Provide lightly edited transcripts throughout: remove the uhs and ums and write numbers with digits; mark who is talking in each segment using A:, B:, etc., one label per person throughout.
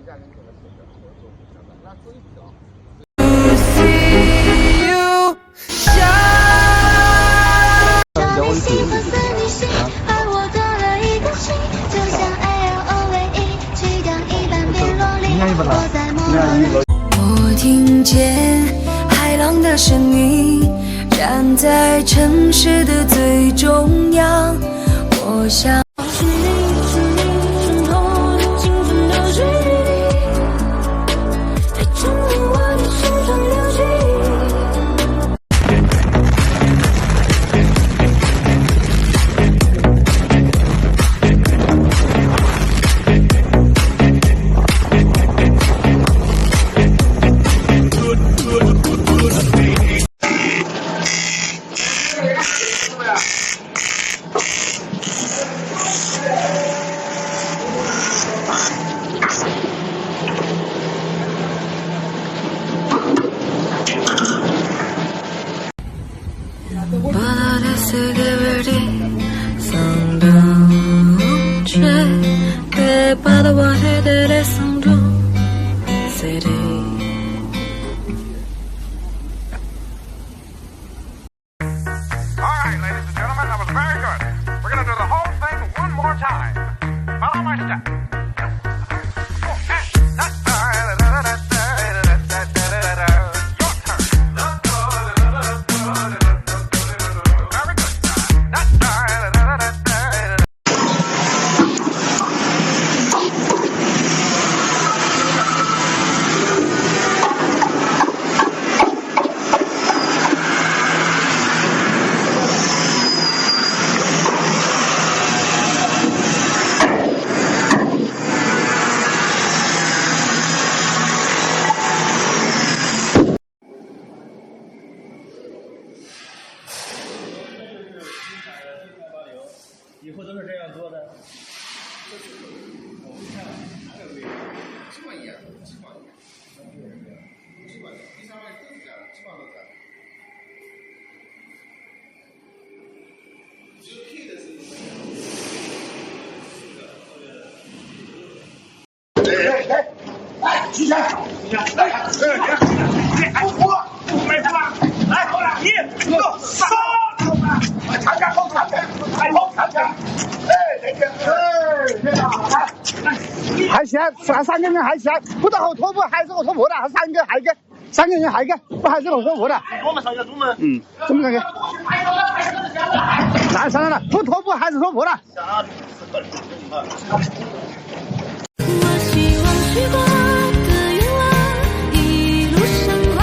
A: 家人这个是的，做不下来，那追求。
B: 我听见海浪的声音，站在城市的最中央。我想是你，是你挣脱了青春的距离，它成为我的青春流记。
C: 以后都是这样做的。
A: 基本一样，基本第三位都是这样，基本都这样。只有 K 的是。来，举起来，来，不没事吧？来，过来，一、二、三。 长江后长江，海后长江，那个，来，
D: 还行，三个人还行，不到后拖布还是我拖布的，三个人还一个，不还是我拖布的。
C: 我们上一个主门，
D: 怎么上去？上了，不拖布还是拖布的。
B: 我希望许过的愿望一路升华，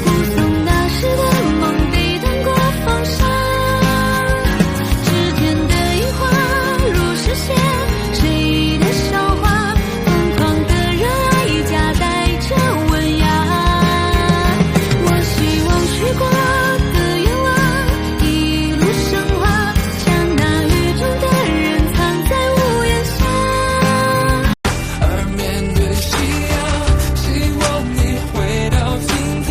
B: 目送那时的梦被弹过风沙。 实现谁的笑话？疯狂的热爱夹带着温雅。我希望许过的愿望一路升华，将那雨中的人藏在屋檐下。而面对夕阳，希望你回到今天。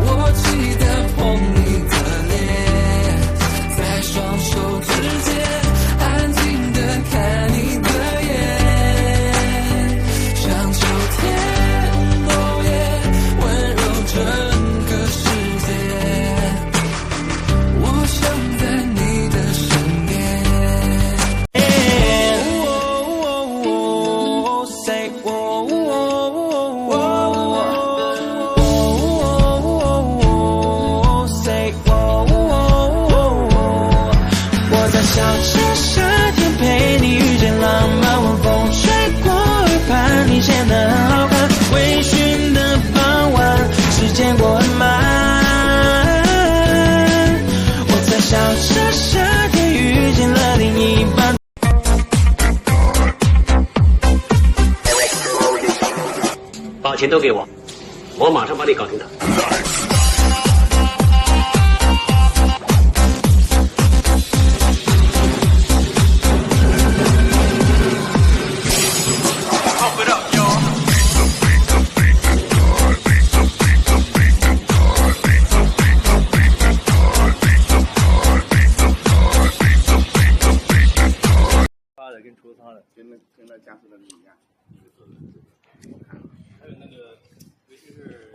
B: 我期待碰你的脸。 双手之间，安静地看你的眼，像秋天落叶温柔整个世界。我想在你的身边。Say想着夏天陪你遇见浪漫，晚风吹过耳畔，你显得很好看。微醺的傍晚，时间过很慢。我在想着夏天遇见了另一半。
E: 把钱都给我，我马上帮你搞定他。
C: 跟出他的。
A: 跟那江苏的一样。
C: 还有那个，尤其是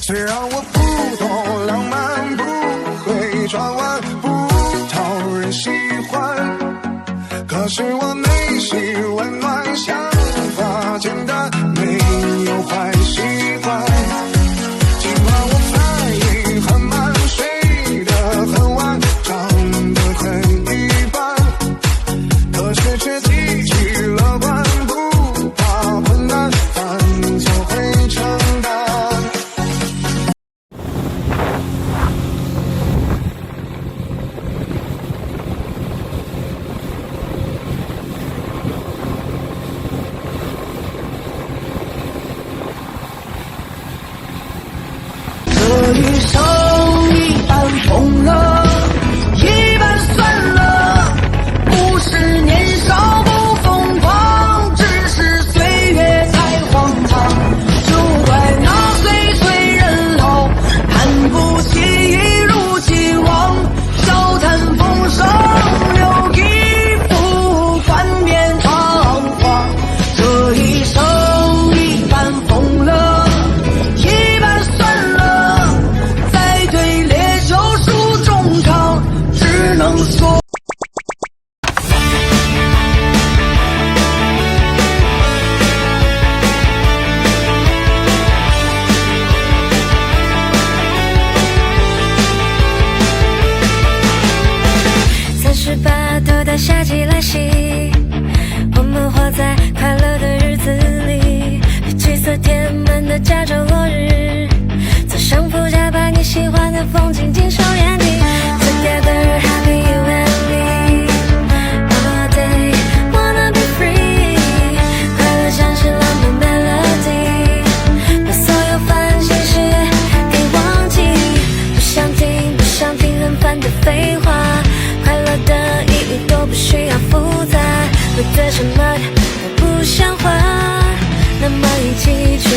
F: 虽然我不懂浪漫，不会转弯，不讨人喜欢，可是我内心温暖，想法简单，没有坏习惯。尽管我反应很慢，睡得很晚，长得很一般，可是却积极乐观，不怕困难，犯错会承担。
G: 这一生一半疯了，一半算了，不是年少不疯狂，只是岁月太荒唐。就怪那岁岁人老，看不起一如既往，笑谈风声，留一副冠冕堂皇。这一生一半疯了，一半算了，再对烈酒诉衷肠，只能说。
B: 38度的夏季来袭，我们活在快乐的日子里，橘色填满的加州落日，坐上副驾把你喜欢的风景尽收眼底。Together happy you and me all day wanna be free， 快乐像是浪漫 melody， 把所有烦心事给忘记，不想听很烦的废话，快乐的意义都不需要复杂，为的什么都不像话，那么一起去